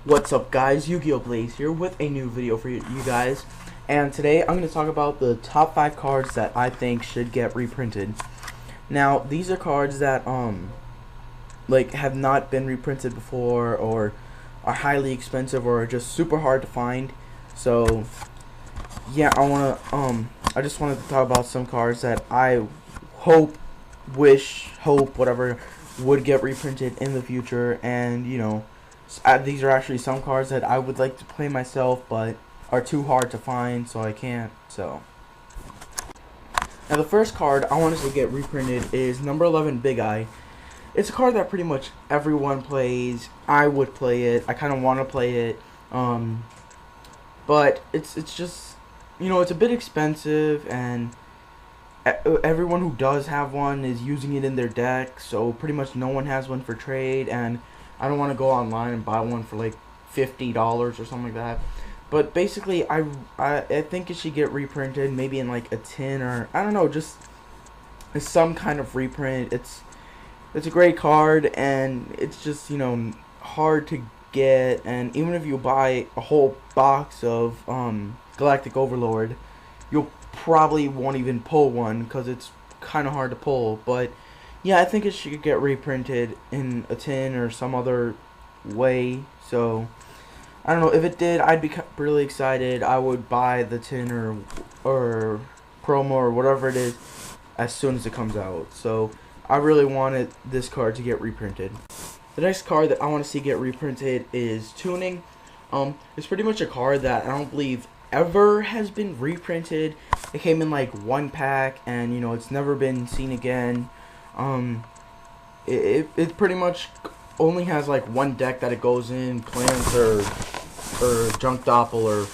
What's up guys, Yu-Gi-Oh! Blaze here with a new video for you guys, and today I'm going to talk about the top 5 cards that I think should get reprinted. Now these are cards that have not been reprinted before, or are highly expensive, or are just super hard to find. So yeah, I just wanted to talk about some cards that I hope, whatever, would get reprinted in the future. And you know, these are actually some cards that I would like to play myself, but are too hard to find, so I can't. So now the first card I want to see get reprinted is number 11, Big Eye. It's a card that pretty much everyone plays. I would play it. I kind of want to play it, but it's just, you know, it's a bit expensive, and everyone who does have one is using it in their deck, so pretty much no one has one for trade. And I don't want to go online and buy one for like $50 or something like that. But basically, I think it should get reprinted, maybe in like a tin, or I don't know, just some kind of reprint. It's a great card, and it's just, you know, hard to get. And even if you buy a whole box of Galactic Overlord, you'll probably won't even pull one because it's kind of hard to pull. But yeah, I think it should get reprinted in a tin or some other way. So I don't know, if it did, I'd be really excited. I would buy the tin or promo or whatever it is as soon as it comes out. So I really wanted this card to get reprinted. The next card that I want to see get reprinted is Tuning. It's pretty much a card that I don't believe ever has been reprinted. It came in like one pack, and you know, it's never been seen again. It pretty much only has like one deck that it goes in, Clans or Junk Doppel or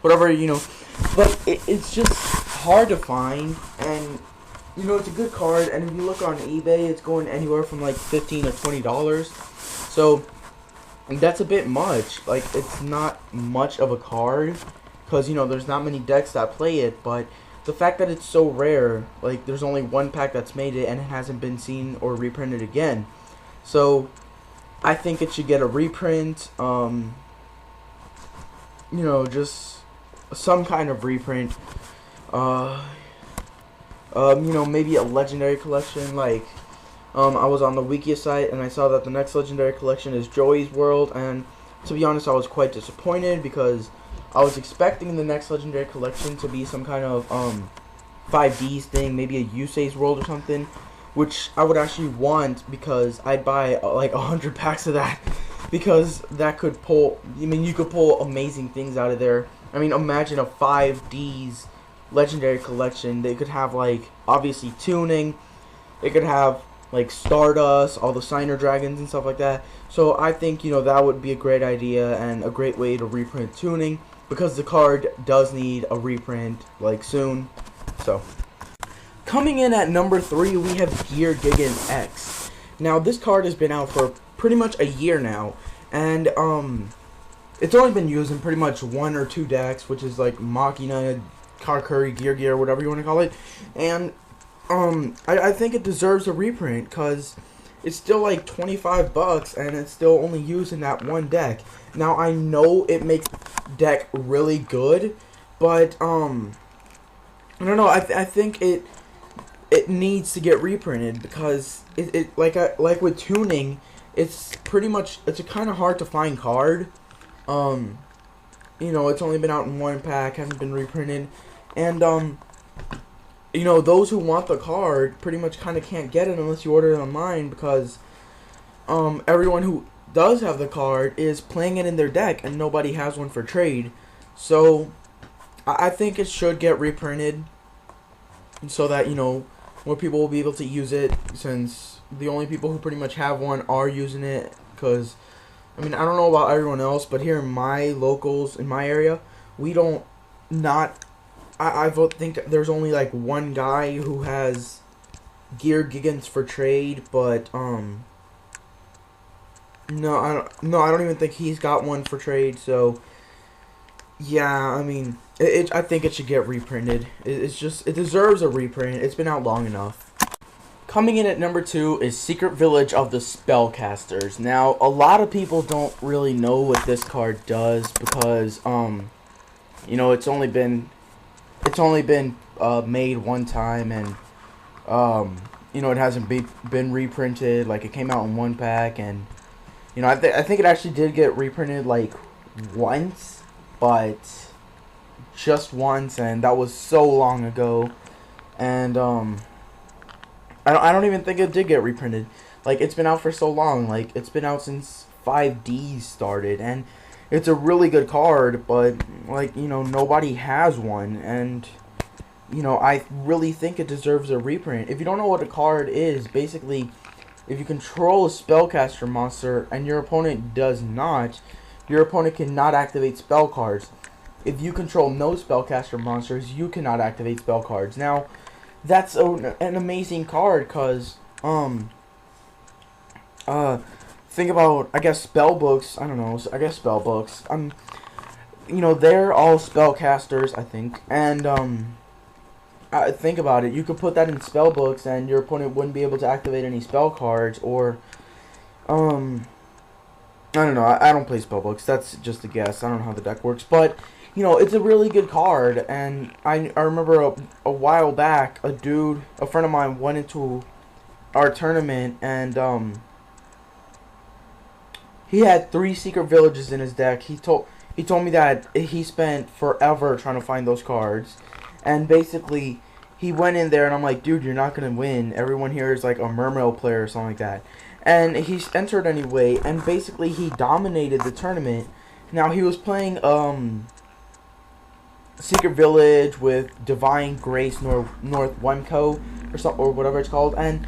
whatever, you know. But it's just hard to find, and you know, it's a good card. And if you look on eBay, it's going anywhere from like $15 to $20. So that's a bit much. Like, it's not much of a card, because you know, there's not many decks that play it. But the fact that it's so rare, like there's only one pack that's made it, and it hasn't been seen or reprinted again. So I think it should get a reprint. You know, just some kind of reprint. You know, maybe a legendary collection. Like, I was on the Wiki site, and I saw that the next legendary collection is Joey's World, and to be honest, I was quite disappointed, because I was expecting the next legendary collection to be some kind of 5Ds thing, maybe a Yusei's World or something, which I would actually want, because I'd buy like 100 packs of that, because that could pull, I mean, you could pull amazing things out of there. I mean, imagine a 5Ds legendary collection. They could have, like, obviously Tuning, they could have like Stardust, all the Signer Dragons and stuff like that. So I think, you know, that would be a great idea and a great way to reprint Tuning, because the card does need a reprint, like, soon. So coming in at number 3, we have Diggin X. Now this card has been out for pretty much a year now, and it's only been used in pretty much 1 or 2 decks, which is like Machina, Karkuri, Gear, whatever you want to call it. And I think it deserves a reprint, because it's still like $25, and it's still only used in that one deck. Now I know it makes deck really good, but I don't know, I think it needs to get reprinted, because it like with Tuning, it's pretty much, it's a kind of hard to find card. You know, it's only been out in one pack, hasn't been reprinted, and you know, those who want the card pretty much kind of can't get it unless you order it online, because everyone who does have the card is playing it in their deck, and nobody has one for trade. So I think it should get reprinted, so that, you know, more people will be able to use it, since the only people who pretty much have one are using it. Because, I mean, I don't know about everyone else, but here in my locals, in my area, we don't I think there's only like one guy who has Gigants for trade, but no, I don't even think he's got one for trade. So yeah, I mean, I think it should get reprinted. It deserves a reprint. It's been out long enough. Coming in at number 2 is Secret Village of the Spellcasters. Now, a lot of people don't really know what this card does because, you know, it's only been made one time, and you know, it hasn't been reprinted. Like, it came out in one pack, and you know, I think it actually did get reprinted like once, but just once, and that was so long ago. And I don't even think it did get reprinted. Like, it's been out for so long. Like, it's been out since 5D started, and it's a really good card, but like, you know, nobody has one, and you know, I really think it deserves a reprint. If you don't know what a card is, basically, if you control a spellcaster monster and your opponent does not, your opponent cannot activate spell cards. If you control no spellcaster monsters, you cannot activate spell cards. Now, that's an amazing card, because, think about, I guess, spell books. I don't know, I guess spell books. You know, they're all spellcasters, I think, and, think about it. You could put that in spell books, and your opponent wouldn't be able to activate any spell cards, or, I don't know. I don't play spell books. That's just a guess. I don't know how the deck works, but you know, it's a really good card. And I remember a while back, a friend of mine, went into our tournament, and he had 3 secret villages in his deck. He told me that he spent forever trying to find those cards, and basically he went in there, and I'm like, dude, you're not gonna win. Everyone here is like a mermaid player or something like that. And he entered anyway, and basically he dominated the tournament. Now, he was playing Secret Village with Divine Grace North Wemco or whatever it's called. And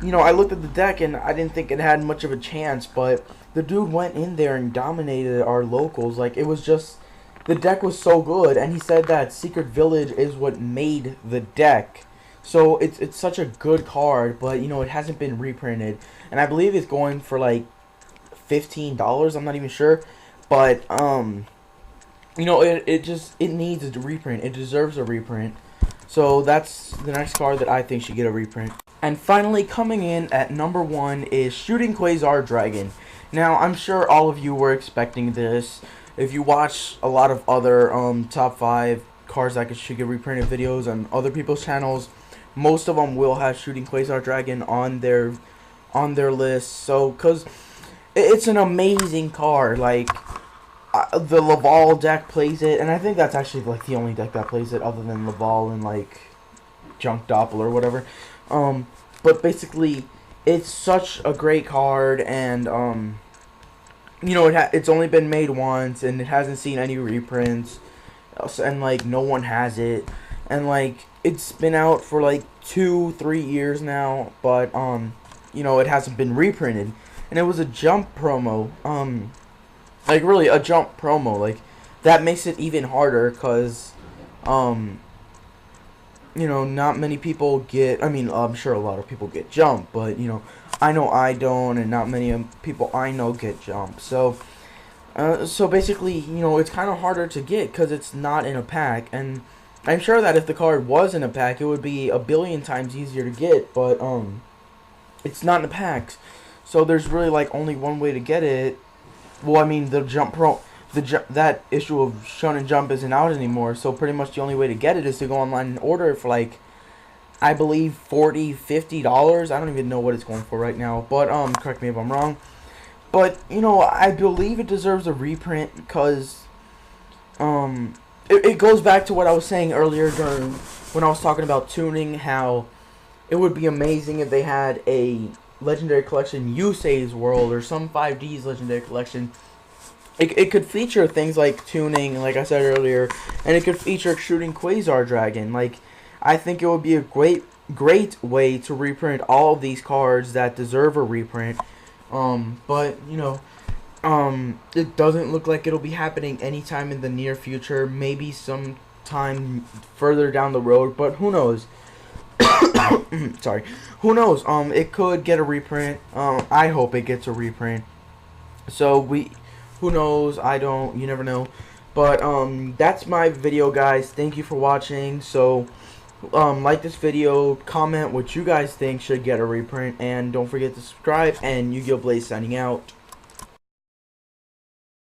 you know, I looked at the deck and I didn't think it had much of a chance, but the dude went in there and dominated our locals. Like, it was just, the deck was so good, and he said that Secret Village is what made the deck. So it's such a good card, but you know, it hasn't been reprinted, and I believe it's going for like $15. I'm not even sure, but you know, it needs a reprint. It deserves a reprint. So that's the next card that I think should get a reprint. And finally, coming in at number 1 is Shooting Quasar Dragon. Now, I'm sure all of you were expecting this. If you watch a lot of other top 5 cards that should get reprinted videos on other people's channels, most of them will have Shooting Quasar Dragon on their list. So, cause it's an amazing card. Like, the Laval deck plays it, and I think that's actually like the only deck that plays it, other than Laval and like Junk Doppler or whatever. But basically, it's such a great card, and you know, it's only been made once, and it hasn't seen any reprints, and like no one has it, and like it's been out for like 2-3 years now, but you know, it hasn't been reprinted, and it was a Jump promo, like really a Jump promo, like that makes it even harder, cause you know, not many people get, I mean, I'm sure a lot of people get Jump, but, you know, I know I don't, and not many people I know get Jump. So basically, you know, it's kind of harder to get because it's not in a pack, and I'm sure that if the card was in a pack, it would be a billion times easier to get, but, it's not in the packs. So there's really, like, only one way to get it. Well, I mean, the Jump Pro... that issue of Shonen Jump isn't out anymore, so pretty much the only way to get it is to go online and order it for like, I believe $40-$50. I don't even know what it's going for right now, but correct me if I'm wrong. But you know, I believe it deserves a reprint because it goes back to what I was saying earlier during when I was talking about tuning, how it would be amazing if they had a Legendary Collection Yusei's World or some 5D's Legendary Collection. It could feature things like tuning, like I said earlier, and it could feature Shooting Quasar Dragon. Like, I think it would be a great way to reprint all of these cards that deserve a reprint. But, you know, it doesn't look like it'll be happening anytime in the near future. Maybe sometime further down the road, but who knows? Sorry. Who knows? It could get a reprint. I hope it gets a reprint. So, who knows? I don't. You never know. But that's my video, guys. Thank you for watching. So like this video, comment what you guys think should get a reprint, and don't forget to subscribe. And Yu-Gi-Oh! Blaze signing out.